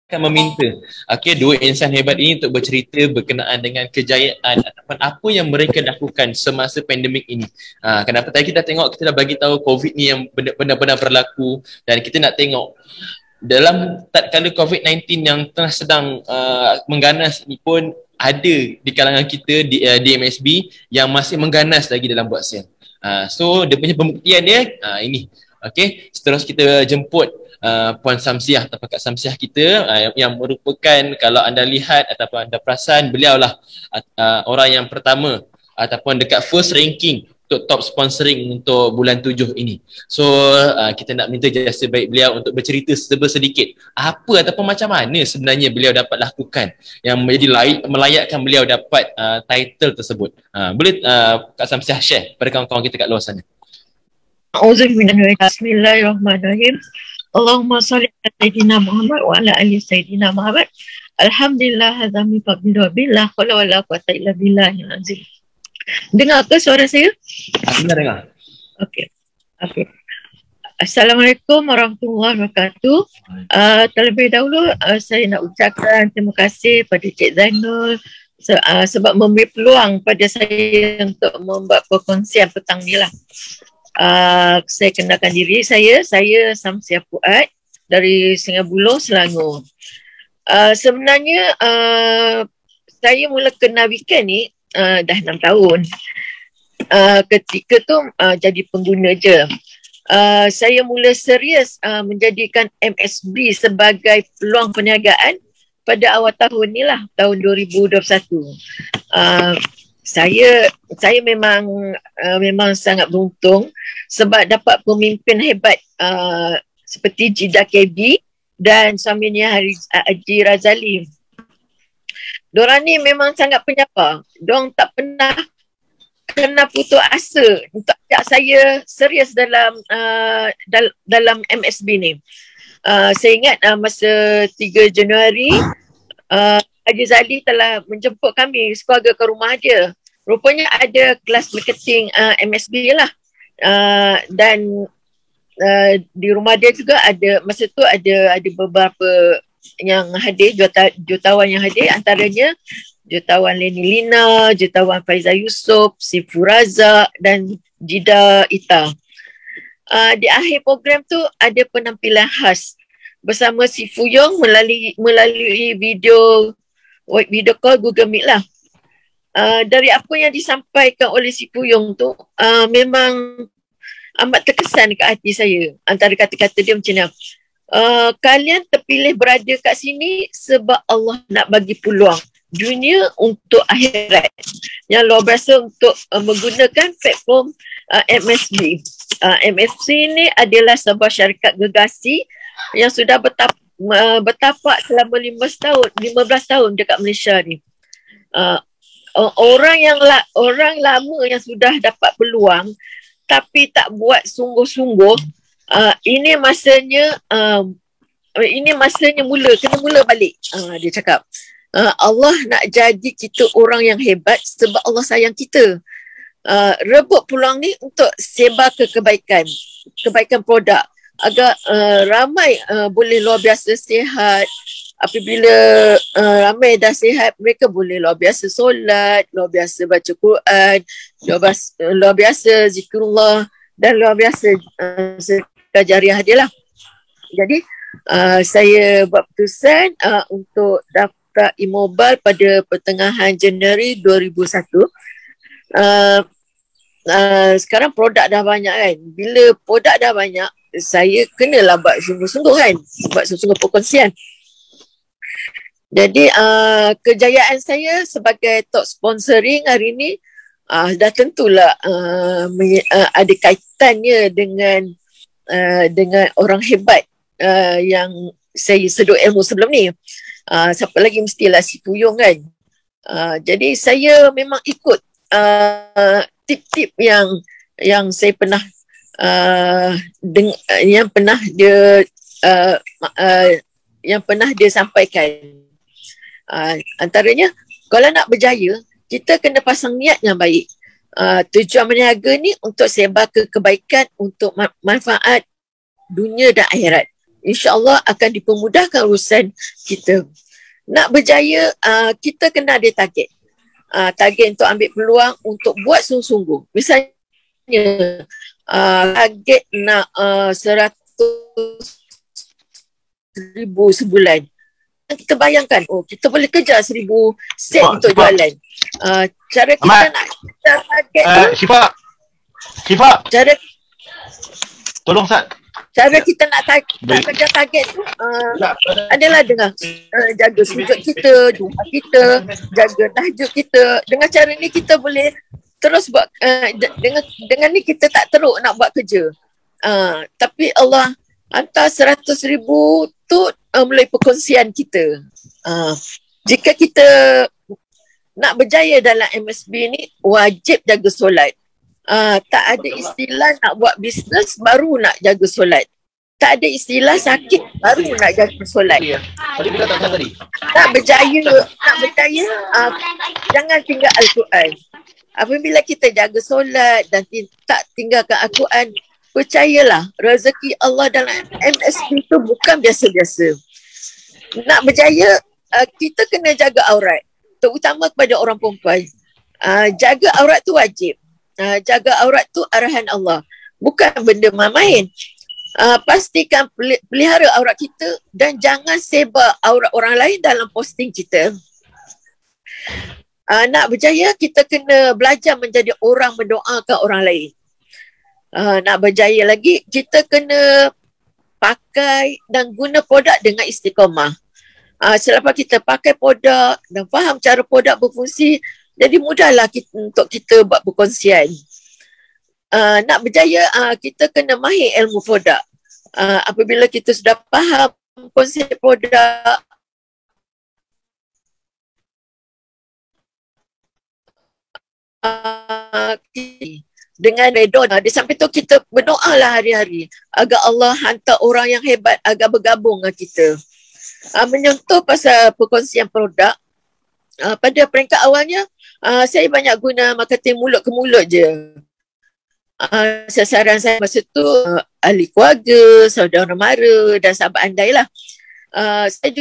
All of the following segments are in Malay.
akan meminta dua insan hebat ini untuk bercerita berkenaan dengan kejayaan ataupun apa yang mereka lakukan semasa pandemik ini. Kenapa tadi kita tengok, kita dah bagi tahu COVID ni yang benar-benar berlaku, dan kita nak tengok dalam tatkala COVID-19 yang tengah sedang mengganas ni pun ada di kalangan kita di MSB yang masih mengganas lagi dalam buat sel. So dia punya pembuktian dia ini. Okey, seterus kita jemput Puan Samsiah atau Kak Samsiah kita yang merupakan, kalau anda lihat ataupun anda perasan, beliau lah orang yang pertama ataupun dekat first ranking untuk top sponsoring untuk bulan 7 ini. So kita nak minta jasa baik beliau untuk bercerita sedikit apa ataupun macam mana sebenarnya beliau dapat lakukan yang menjadi melayakkan beliau dapat title tersebut. Boleh Kak Samsiah share pada kawan-kawan kita kat luar sana? Bismillahirrahmanirrahim. Allahumma salli ala Sayyidina Muhammad wa ala ali Sayyidina Muhammad. Alhamdulillah hazami fadlillah billah wala wala quwata illa billahil azim. Dengar ke suara saya? Dengar. Okey. Assalamualaikum warahmatullahi wabarakatuh. Terlebih dahulu saya nak ucapkan terima kasih pada Cik Zainul sebab memberi peluang pada saya untuk membuat perkongsian petang ni lah. Saya kenalkan diri saya Samsiah Fuad dari Sungai Buloh, Selangor. Sebenarnya saya mula kenal weekend ni dah 6 tahun. Ketika tu jadi pengguna je. Saya mula serius menjadikan MSB sebagai peluang perniagaan pada awal tahun ni lah, tahun 2021. Saya memang sangat beruntung sebab dapat pemimpin hebat seperti Jida KB dan suaminya Haji Razali. Diorang ni memang sangat penyapa. Diorang tak pernah kena putus asa untuk ajak saya serius dalam MSB ni. Saya ingat masa 3 Januari Haji Zali telah menjemput kami sekeluarga ke rumah dia. Rupanya ada kelas marketing MSB lah. Dan di rumah dia juga ada, masa tu ada beberapa yang hadir, jutawan yang hadir, antaranya jutawan Leni Lina, jutawan Faiza Yusof, Sifu Razak dan Jida Ita. Di akhir program tu ada penampilan khas bersama si Fuyong melalui video call Google Meet lah. Dari apa yang disampaikan oleh si Fuyong tu memang amat terkesan dekat hati saya. Antara kata-kata dia macam ni, kalian terpilih berada kat sini sebab Allah nak bagi peluang dunia untuk akhirat. Yang luar biasa untuk menggunakan platform MSB. MSB ni adalah sebuah syarikat gergasi yang sudah bertapak selama 15 tahun dekat Malaysia ni. Orang lama yang sudah dapat peluang tapi tak buat sungguh-sungguh, ini masanya kena mula balik. Dia cakap Allah nak jadi kita orang yang hebat sebab Allah sayang kita. Rebut peluang ni untuk sebar ke kebaikan produk agar ramai boleh luar biasa sihat. Apabila ramai dah sihat, mereka boleh luar biasa solat, luar biasa baca Quran, luar biasa zikrullah dan luar biasa sedekah jariah dia lah. Jadi saya buat keputusan untuk daftar e-mobile pada pertengahan Januari 2001. Sekarang produk dah banyak kan. Bila produk dah banyak, saya kenalah buat sungguh-sungguh kan, buat sungguh-sungguh perkongsian. Jadi kejayaan saya sebagai top sponsoring hari ni dah tentulah ada kaitannya dengan orang hebat yang saya sedut ilmu sebelum ni. Siapa lagi, mestilah si Puyong kan. Jadi saya memang ikut tip-tip yang saya pernah yang pernah dia sampaikan. Antaranya, kalau nak berjaya, kita kena pasang niat yang baik. Tujuan berniaga ni untuk sebar kebaikan untuk manfaat dunia dan akhirat. InsyaAllah akan dipermudahkan urusan kita. Nak berjaya, kita kena ada target. Target untuk ambil peluang untuk buat sungguh-sungguh. Misalnya, target nak 100,000 sebulan. Kita bayangkan, kita boleh kejar 1,000 set untuk jualan. Cara kita nak target Syifa, cara tolong Ustaz. Cara kita nak kejar target tu adalah dengan jaga sujud kita, doa kita, jaga tahajud kita. Dengan cara ni kita boleh terus buat, dengan ni kita tak teruk nak buat kerja. Tapi Allah hantar 100,000 tu melalui perkongsian kita. Jika kita nak berjaya dalam MSB ni, wajib jaga solat. Tak ada istilah nak buat bisnes baru nak jaga solat. Tak ada istilah sakit baru nak jaga solat. Nak berjaya, jangan tinggal Al-Quran. Apabila kita jaga solat dan tak tinggalkan Al-Quran, percayalah rezeki Allah dalam MSB itu bukan biasa-biasa. Nak berjaya, kita kena jaga aurat, terutama kepada orang perempuan. Jaga aurat tu wajib. Jaga aurat tu arahan Allah, bukan benda main-main. Pastikan pelihara aurat kita dan jangan sebar aurat orang lain dalam posting kita. Nak berjaya, kita kena belajar menjadi orang mendoakan orang lain. Nak berjaya lagi, kita kena pakai dan guna produk dengan istiqamah. Selepas kita pakai produk dan faham cara produk berfungsi, jadi mudahlah untuk kita buat perkongsian. Nak berjaya, kita kena mahir ilmu produk. Apabila kita sudah faham konsep produk, dengan redha. Di samping tu kita berdoalah hari-hari agar Allah hantar orang yang hebat agar bergabung dengan kita. Menyentuh pasal perkongsian produk, pada peringkat awalnya saya banyak guna marketing mulut ke mulut je. Sasaran saya masa tu ahli keluarga, saudara mara dan sahabat andai lah. Saya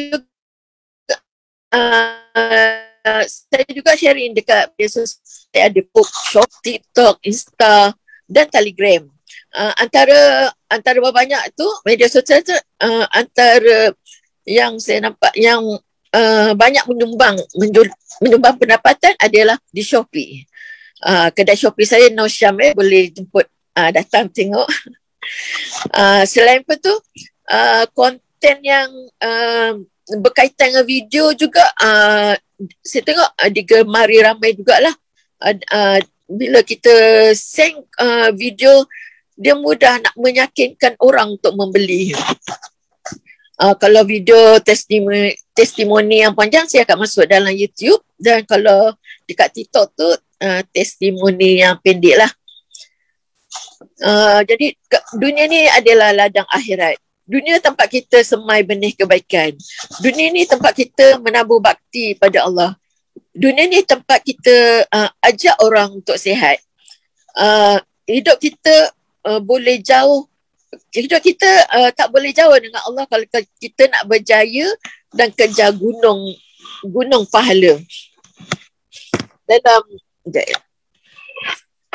juga sharing dekat media sosial. Saya ada bookshop, TikTok, Insta dan Telegram. Antara banyak tu media sosial tu, antara yang saya nampak yang banyak menyumbang pendapatan adalah di Shopee. Kedai Shopee saya No Syam, boleh jemput datang tengok. Selain itu, konten yang berkaitan dengan video juga saya tengok digemari ramai jugalah. Bila kita send video, dia mudah nak meyakinkan orang untuk membeli. Kalau video testimoni yang panjang, saya akan masuk dalam YouTube. Dan kalau dekat TikTok tu, testimoni yang pendek lah. Jadi dunia ni adalah ladang akhirat. Dunia tempat kita semai benih kebaikan. Dunia ni tempat kita menabur bakti pada Allah. Dunia ni tempat kita ajak orang untuk sihat. Hidup kita boleh jauh. Hidup kita tak boleh jauh dengan Allah kalau kita nak berjaya dan kejar gunung pahala.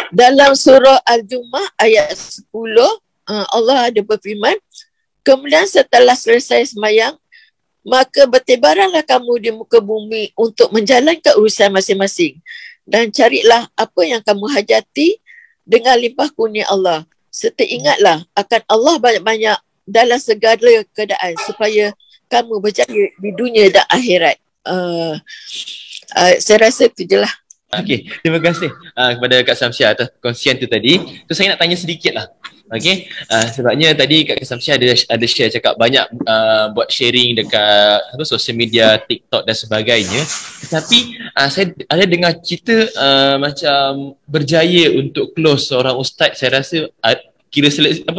Dalam surah Al-Jumu'ah ayat 10, Allah ada berfirman, kemudian setelah selesai sembahyang, maka bertebaranlah kamu di muka bumi untuk menjalankan urusan masing-masing dan carilah apa yang kamu hajati dengan limpah kurnia Allah. Serta ingatlah akan Allah banyak-banyak dalam segala keadaan supaya kamu berjaya di dunia dan akhirat. Saya rasa itu je lah. Okey, terima kasih kepada Kak Samsiah atas perkongsian tu tadi. Tu saya nak tanya sedikit lah. Okey, sebabnya tadi Kak Samsiah ada share cakap banyak buat sharing dekat sosial media, TikTok dan sebagainya. Tapi saya ada dengar cerita macam berjaya untuk close seorang ustaz, saya rasa kira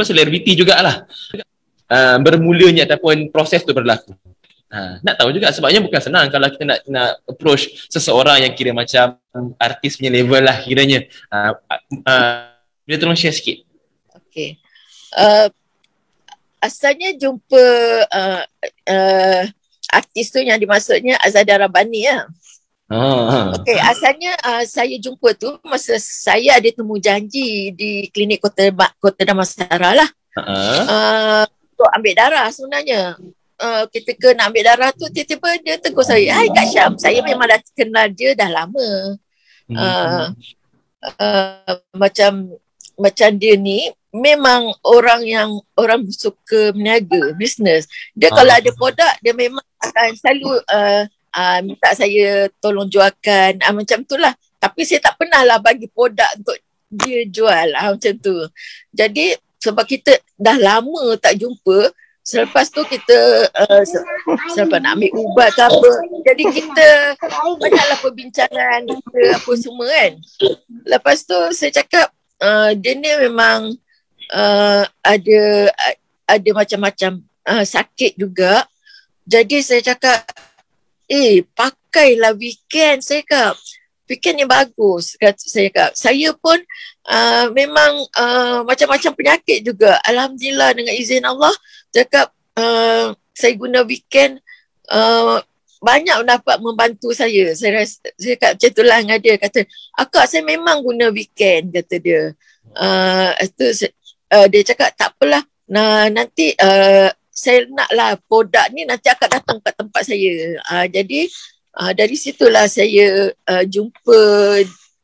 selebriti jugalah. Bermulanya ataupun proses tu berlaku. Nak tahu juga sebabnya bukan senang kalau kita nak approach seseorang yang kira macam artis punya level lah kiranya. Boleh tolong share sikit? Okay. asalnya jumpa artis tu yang dimaksudnya Azada Rabbani lah. Okey, asalnya saya jumpa tu masa saya ada temu janji di klinik Kota Damansara lah. Untuk ambil darah sebenarnya. Ketika nak ambil darah tu tiba-tiba dia tegur saya, "Hai Kak Syam, saya memang dah kenal dia dah lama." Macam dia ni memang orang suka berniaga, bisnes. Dia kalau ada produk dia memang akan selalu minta saya tolong jualkan, macam tu lah. Tapi saya tak pernah lah bagi produk untuk dia jual macam tu. Jadi sebab kita dah lama tak jumpa, selepas tu kita selepas nak ambil ubat ke apa, jadi kita banyaklah perbincangan kita apa semua kan. Lepas tu saya cakap dia ni memang ada macam-macam sakit juga. Jadi saya cakap, pakailah weekend. Saya cakap, weekend ni bagus. Saya cakap, saya pun memang macam-macam penyakit juga. Alhamdulillah dengan izin Allah. Cakap, saya guna weekend banyak dapat membantu saya. Saya cakap macam itulah dengan dia. Kata, akak saya memang guna weekend, kata dia. Dia cakap, tak apalah. Nanti saya naklah produk ni nanti akak datang kat tempat saya. Jadi dari situlah saya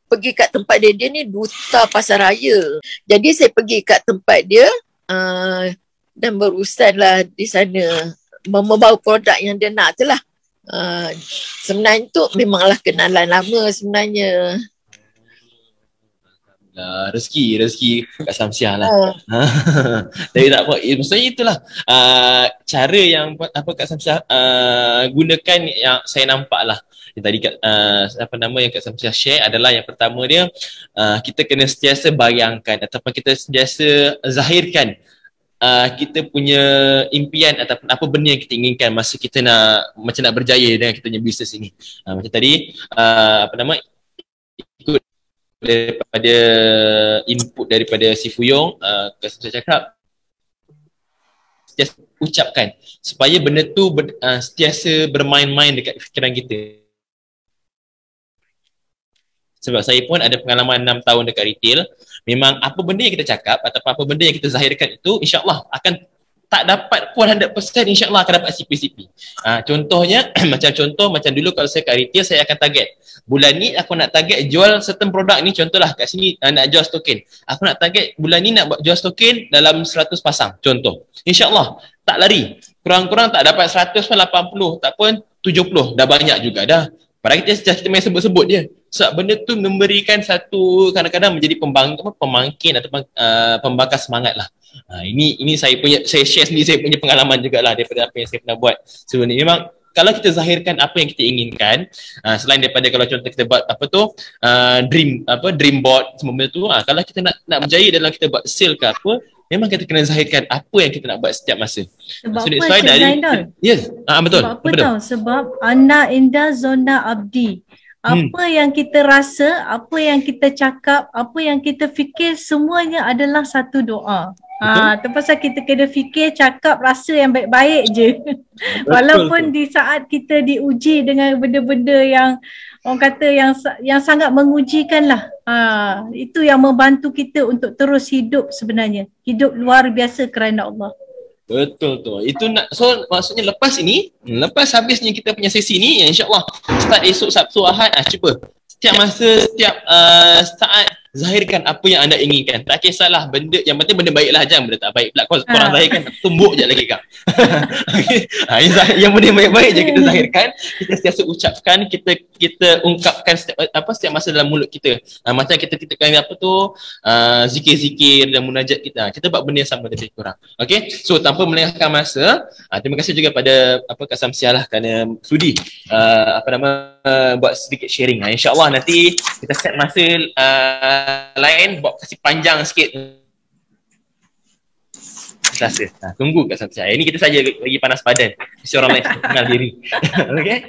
pergi kat tempat dia. Dia ni duta Pasaraya. Jadi saya pergi kat tempat dia dan berurusanlah di sana. Membawa produk yang dia nak tu lah. Sebenarnya tu memanglah kenalan lama sebenarnya. Rezeki Kak Samsiah lah. Tapi tak apa, maksudnya itulah cara yang Kak Samsiah gunakan yang saya nampak lah. Yang tadi yang Kak Samsiah share adalah yang pertama dia, kita kena sentiasa bayangkan ataupun kita sentiasa zahirkan kita punya impian ataupun apa benda yang kita inginkan masa kita macam nak berjaya dengan kita punya bisnes ini. Macam tadi ikut daripada input daripada si Fuyong, saya cakap sentiasa ucapkan supaya benda tu sentiasa bermain-main dekat fikiran kita. Sebab saya pun ada pengalaman 6 tahun dekat retail. Memang apa benda yang kita cakap ataupun apa benda yang kita zahirkan itu insyaAllah akan tak dapat pun 100%, insyaAllah akan dapat CP-CP. Contohnya, macam dulu kalau saya kat retail, saya akan target. Bulan ni aku nak target jual certain produk ni, contohlah kat sini nak jual stokin. Aku nak target bulan ni nak jual stokin dalam 100 pasang, contoh. InsyaAllah, tak lari. Kurang-kurang tak dapat 100 pun 80, tak pun 70, dah banyak juga dah. Padahal kita main sebut-sebut dia. Sebab benda tu memberikan satu, kadang-kadang menjadi pemangkin atau pembakar semangat lah. Ini saya share sendiri, saya punya pengalaman jugalah daripada apa yang saya pernah buat sebelum ni. Memang kalau kita zahirkan apa yang kita inginkan, selain daripada kalau contoh kita buat dream board semua benda tu, kalau kita nak berjaya dalam kita buat sale ke apa, memang kita kena zahirkan apa yang kita nak buat setiap masa. Sebab so, apa Cik Zainal? Yes, betul. Sebab apa tahu? Sebab Ana Indah Zona Abdi. Apa yang kita rasa, apa yang kita cakap, apa yang kita fikir, semuanya adalah satu doa. Tu pasal kita kena fikir, cakap, rasa yang baik-baik je. Walaupun di saat kita diuji dengan benda-benda yang orang kata yang sangat mengujikan lah. Itu yang membantu kita untuk terus hidup sebenarnya. Hidup luar biasa kerana Allah. Betul tu. Itu maksudnya lepas habisnya kita punya sesi ni, insya-Allah start esok Sabtu Ahad, cuba setiap masa, setiap saat zahirkan apa yang anda inginkan. Tak kisahlah benda, yang penting benda baiklah, jangan benda tak baik pula. Korang zahirkan, tumbuk je lagi kak. Okay. Yang benda baik-baik je kita zahirkan, kita sentiasa ucapkan, kita ungkapkan setiap masa dalam mulut kita. Macam kita titipkan zikir-zikir dan munajat kita. Kita buat benda yang sama lebih kurang. Okay, so tanpa melengahkan masa, terima kasih juga pada Kak Samsiah lah kerana sudi buat sedikit sharing. InsyaAllah nanti kita set masa lain buat kasih panjang sikit. Rasa. Tunggu Kak Samsiah. Ini kita saja bagi panas badan. Mesti orang lain kenal diri. Okay.